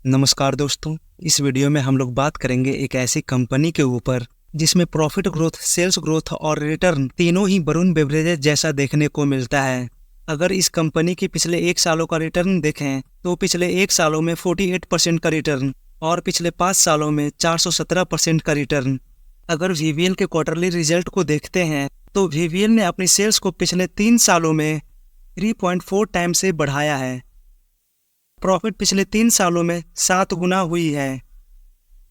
नमस्कार दोस्तों, इस वीडियो में हम लोग बात करेंगे एक ऐसी कंपनी के ऊपर जिसमें प्रॉफिट ग्रोथ, सेल्स ग्रोथ और रिटर्न तीनों ही वरुण बेवरेजेज जैसा देखने को मिलता है। अगर इस कंपनी की पिछले 1 सालों का रिटर्न देखें तो पिछले 1 सालों में 48% का रिटर्न और पिछले 5 सालों में 417% का रिटर्न। अगर वीवीएल के क्वार्टरली रिजल्ट को देखते हैं तो वीवीएल ने अपनी सेल्स को पिछले 3 सालों में 3.4 टाइम से बढ़ाया है। प्रॉफिट पिछले 3 सालों में 7 गुना हुई है।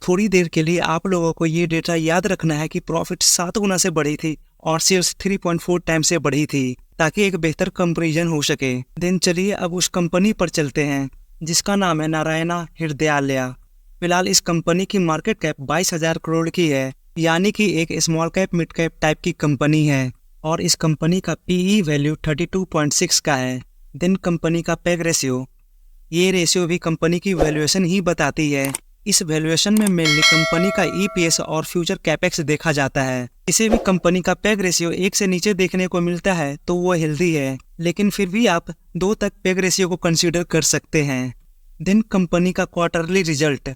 थोड़ी देर के लिए आप लोगों को ये डेटा याद रखना है कि प्रॉफिट 7 गुना से बढ़ी थी और सेल्स 3.4 टाइम से बढ़ी थी, ताकि एक बेहतर कंपैरिजन हो सके। देन चलिए अब उस कंपनी पर चलते हैं जिसका नाम है नारायणा हृदयालया। फिलहाल इस कंपनी की मार्केट कैप 22,000 करोड़ की है, यानी कि एक small cap mid cap type की कंपनी है और इस कंपनी का पीई वैल्यू 32.6 का है। देन कंपनी का पैग रेशियो, ये रेशियो भी कंपनी की वैल्यूएशन ही बताती है। इस वैल्यूएशन में मेनली कंपनी का ईपीएस और फ्यूचर कैपेक्स देखा जाता है। इसे भी कंपनी का पैग रेशियो 1 से नीचे देखने को मिलता है तो वो हेल्दी है, लेकिन फिर भी आप 2 तक पैग रेशियो को कंसीडर कर सकते हैं। देन कंपनी का क्वार्टरली रिजल्ट,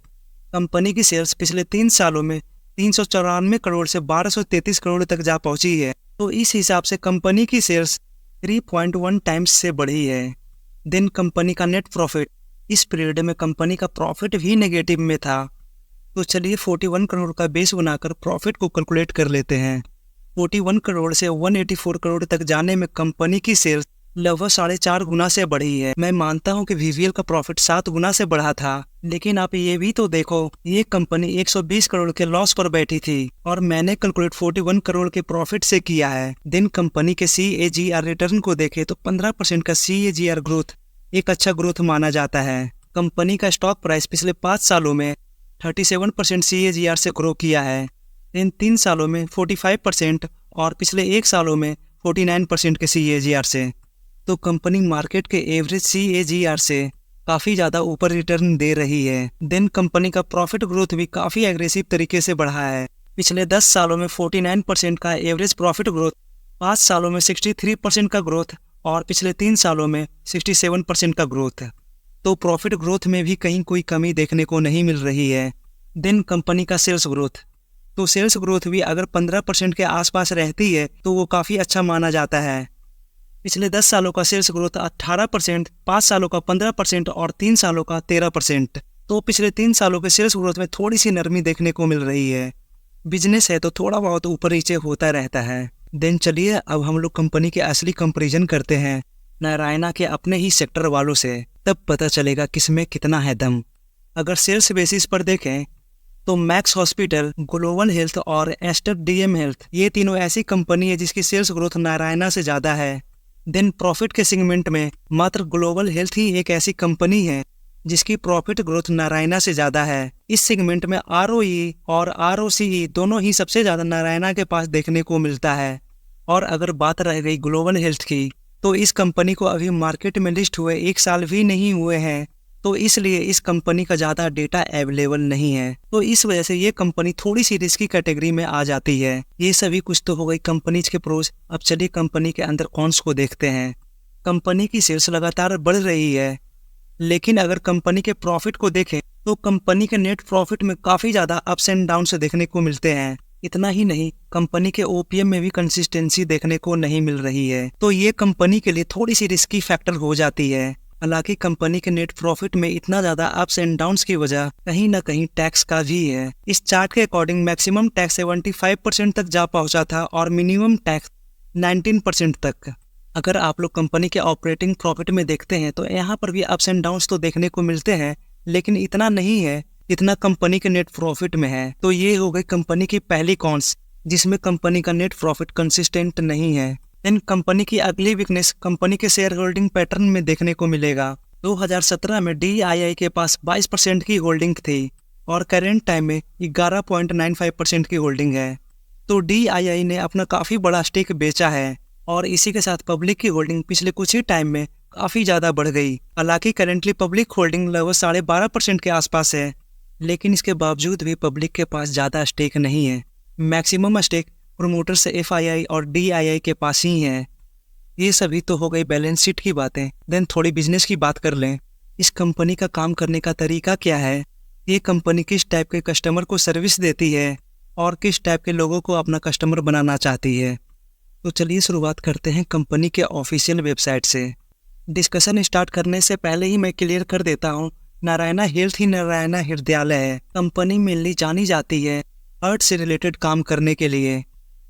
कंपनी की सेल्स पिछले 3 सालों में 394 करोड़ से 1233 करोड़ तक जा पहुंची है, तो इस हिसाब से कंपनी की सेल्स 3.1 टाइम्स से बढ़ी है। देन कंपनी का नेट प्रॉफिट, इस पीरियड में कंपनी का प्रॉफिट भी नेगेटिव में था, तो चलिए 41 करोड़ का बेस बनाकर प्रॉफिट को कैलकुलेट कर लेते हैं। 41 करोड़ से 184 करोड़ तक जाने में कंपनी की सेल्स लगभग 4.5 गुना से बढ़ी है। मैं मानता हूं कि वीवीएल का प्रॉफिट 7 गुना से बढ़ा था, लेकिन आप ये भी तो देखो, ये कंपनी 120 करोड़ के लॉस पर बैठी थी और मैंने कैलकुलेट 41 करोड़ के प्रॉफिट से किया है। दिन कंपनी के CAGR रिटर्न को देखे तो 15% का CAGR ग्रोथ एक अच्छा ग्रोथ माना जाता है। कंपनी का स्टॉक प्राइस पिछले 5 सालों में 37% CAGR से ग्रो किया है, इन 3 सालों में 45% और पिछले 1 सालों में 49% के CAGR से। तो कंपनी मार्केट के एवरेज CAGR से काफ़ी ज़्यादा ऊपर रिटर्न दे रही है। देन कंपनी का प्रॉफिट ग्रोथ भी काफ़ी एग्रेसिव तरीके से बढ़ा है। पिछले 10 सालों में 49% का एवरेज प्रॉफिट ग्रोथ, 5 सालों में 63% का ग्रोथ और पिछले 3 सालों में 67% का ग्रोथ। तो प्रॉफिट ग्रोथ में भी कहीं कोई कमी देखने को नहीं मिल रही है। देन कंपनी का सेल्स ग्रोथ, तो सेल्स ग्रोथ भी अगर 15% के आसपास रहती है तो वो काफ़ी अच्छा माना जाता है। पिछले 10 सालों का सेल्स ग्रोथ 18%, 5 सालों का 15% और 3 सालों का 13%। तो पिछले 3 सालों के सेल्स ग्रोथ में थोड़ी सी नरमी देखने को मिल रही है। बिजनेस है तो थोड़ा बहुत ऊपर नीचे होता रहता है। देन चलिए अब हम लोग कंपनी के असली कंपैरिजन करते हैं नारायणा के अपने ही सेक्टर वालों से, तब पता चलेगा किसमें कितना है दम। अगर सेल्स बेसिस पर देखें तो मैक्स हॉस्पिटल, ग्लोबल हेल्थ और एस्टर डीएम हेल्थ, ये तीनों ऐसी कंपनी है जिसकी सेल्स ग्रोथ नारायणा से ज़्यादा है। देन प्रॉफिट के सेगमेंट में मात्र ग्लोबल हेल्थ ही एक ऐसी कंपनी है जिसकी प्रॉफिट ग्रोथ नारायणा से ज़्यादा है। इस सेगमेंट में ROE और ROCE दोनों ही सबसे ज़्यादा नारायणा के पास देखने को मिलता है। और अगर बात रह गई ग्लोबल हेल्थ की, तो इस कंपनी को अभी मार्केट में लिस्ट हुए 1 साल भी नहीं हुए हैं, तो इसलिए इस कंपनी का ज़्यादा डेटा अवेलेबल नहीं है। तो इस वजह से ये कंपनी थोड़ी सी रिस्की कैटेगरी में आ जाती है। ये सभी कुछ तो हो गई कंपनीज के प्रोज। अब चलिए कंपनी के अंदर कॉन्स को देखते हैं। कंपनी की सेल्स लगातार बढ़ रही है, लेकिन अगर कंपनी के प्रॉफिट को देखें तो कंपनी के नेट प्रॉफिट में काफ़ी ज़्यादा अप्स एंड डाउन से देखने को मिलते हैं। इतना ही नहीं, कंपनी के OPM में भी कंसिस्टेंसी देखने को नहीं मिल रही है, तो ये कंपनी के लिए थोड़ी सी रिस्की फैक्टर हो जाती है। हालांकि कंपनी के नेट प्रॉफिट में इतना ज़्यादा अप्स एंड डाउन्स की वजह कहीं ना कहीं टैक्स का भी है। इस चार्ट के अकॉर्डिंग मैक्सिमम टैक्स 75% तक जा पहुंचा था और मिनिमम टैक्स 19% तक। अगर आप लोग कंपनी के ऑपरेटिंग प्रॉफिट में देखते हैं तो यहाँ पर भी अप्स एंड डाउन्स तो देखने को मिलते हैं, लेकिन इतना नहीं है जितना कंपनी के नेट प्रॉफिट में है। तो ये हो गई कंपनी की पहली कॉन्स, जिसमें कंपनी का नेट प्रॉफिट कंसिस्टेंट नहीं है। इन कंपनी की अगली वीकनेस कंपनी के शेयर होल्डिंग पैटर्न में देखने को मिलेगा। 2017 में DII के पास 22% की होल्डिंग थी और करेंट टाइम में 11.95% की होल्डिंग है। तो DII ने अपना काफ़ी बड़ा स्टेक बेचा है और इसी के साथ पब्लिक की होल्डिंग पिछले कुछ ही टाइम में काफ़ी ज़्यादा बढ़ गई। हालांकि करेंटली पब्लिक होल्डिंग लगभग 12.5% के आसपास है, लेकिन इसके बावजूद भी पब्लिक के पास ज़्यादा स्टेक नहीं है। मैक्सिमम स्टेक प्रोमोटर से FII और DII के पास ही है। ये सभी तो हो गई बैलेंस शीट की बातें। देन थोड़ी बिजनेस की बात कर लें इस कंपनी का काम करने का तरीका क्या है, ये कंपनी किस टाइप के कस्टमर को सर्विस देती है और किस टाइप के लोगों को अपना कस्टमर बनाना चाहती है। तो चलिए शुरुआत करते हैं कंपनी के ऑफिशियल वेबसाइट से। डिस्कशन स्टार्ट करने से पहले ही मैं क्लियर कर देता हूँ, नारायणा हेल्थ ही नारायणा हृदयालय है। कंपनी मेनली जानी जाती है हार्ट से रिलेटेड काम करने के लिए,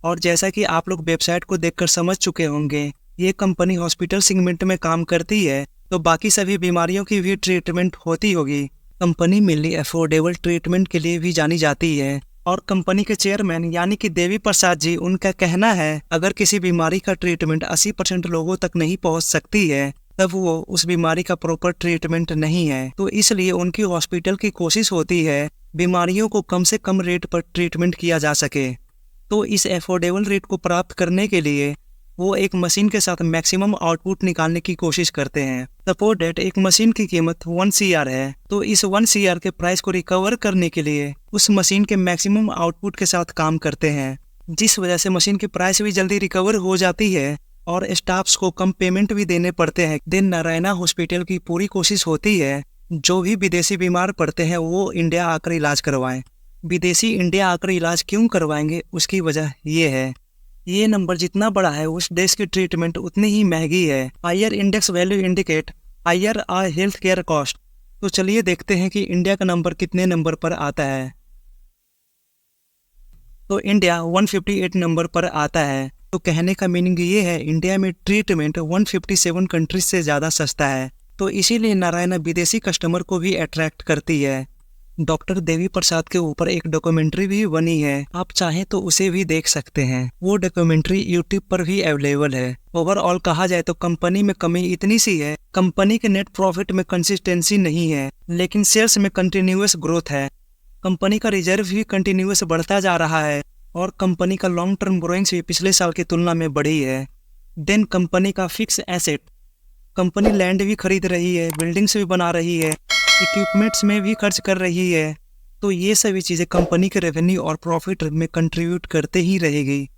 और जैसा कि आप लोग वेबसाइट को देखकर समझ चुके होंगे, ये कंपनी हॉस्पिटल सेगमेंट में काम करती है, तो बाकी सभी बीमारियों की भी ट्रीटमेंट होती होगी। कंपनी मेनली अफोर्डेबल ट्रीटमेंट के लिए भी जानी जाती है, और कंपनी के चेयरमैन यानी कि देवी प्रसाद जी, उनका कहना है अगर किसी बीमारी का ट्रीटमेंट 80% लोगों तक नहीं पहुंच सकती है तब वो उस बीमारी का प्रॉपर ट्रीटमेंट नहीं है। तो इसलिए उनकी हॉस्पिटल की कोशिश होती है बीमारियों को कम से कम रेट पर ट्रीटमेंट किया जा सके। तो इस अफोर्डेबल रेट को प्राप्त करने के लिए वो एक मशीन के साथ मैक्सिमम आउटपुट निकालने की कोशिश करते हैं। सपोज दैट एक मशीन की कीमत 1 CR है, तो इस 1 CR के प्राइस को रिकवर करने के लिए उस मशीन के मैक्सिमम आउटपुट के साथ काम करते हैं, जिस वजह से मशीन की प्राइस भी जल्दी रिकवर हो जाती है और स्टाफ्स को कम पेमेंट भी देने पड़ते हैं। दिन नारायणा हॉस्पिटल की पूरी कोशिश होती है जो भी विदेशी बीमार पड़ते हैं वो इंडिया आकर इलाज करवाएं। विदेशी इंडिया आकर इलाज क्यों करवाएंगे, उसकी वजह ये है, ये नंबर जितना बड़ा है उस देश की ट्रीटमेंट उतनी ही महंगी है। Higher index value indicate higher health care cost. तो चलिए देखते हैं कि इंडिया का नंबर कितने नंबर पर आता है। तो इंडिया 158 नंबर पर आता है। तो कहने का मीनिंग ये है, इंडिया में ट्रीटमेंट 157 कंट्रीज से ज़्यादा सस्ता है। तो इसीलिए नारायणा विदेशी कस्टमर को भी अट्रैक्ट करती है। डॉक्टर देवी प्रसाद के ऊपर एक डॉक्यूमेंट्री भी बनी है, आप चाहें तो उसे भी देख सकते हैं। वो डॉक्यूमेंट्री यूट्यूब पर भी अवेलेबल है। ओवरऑल कहा जाए तो कंपनी में कमी इतनी सी है, कंपनी के नेट प्रॉफिट में कंसिस्टेंसी नहीं है, लेकिन सेल्स में कंटिन्यूअस ग्रोथ है। कंपनी का रिजर्व भी कंटिन्यूअस बढ़ता जा रहा है और कंपनी का लॉन्ग टर्म बोरोइंग्स भी पिछले साल की तुलना में बढ़ी है। देन कंपनी का फिक्स एसेट, कंपनी लैंड भी खरीद रही है, बिल्डिंग्स भी बना रही है, इक्विपमेंट्स में भी खर्च कर रही है। तो ये सभी चीज़ें कंपनी के रेवेन्यू और प्रॉफिट में कंट्रीब्यूट करते ही रहेगी।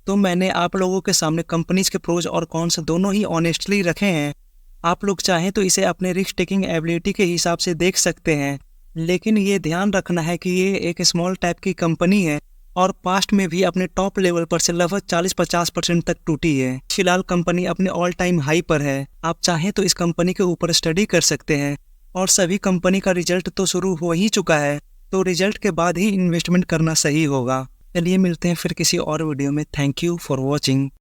तो मैंने आप लोगों के सामने कंपनीज के प्रोज और कॉन्स दोनों ही ऑनेस्टली रखे हैं। आप लोग चाहें तो इसे अपने रिस्क टेकिंग एबिलिटी के हिसाब से देख सकते हैं, लेकिन ये ध्यान रखना है कि ये एक स्मॉल टाइप की कंपनी है और पास्ट में भी अपने टॉप लेवल पर से लगभग 40-50% तक टूटी है। फिलहाल कंपनी अपने ऑल टाइम हाई पर है। आप चाहें तो इस कंपनी के ऊपर स्टडी कर सकते हैं, और सभी कंपनी का रिजल्ट तो शुरू हो ही चुका है, तो रिजल्ट के बाद ही इन्वेस्टमेंट करना सही होगा। चलिए मिलते हैं फिर किसी और वीडियो में। Thank you for watching.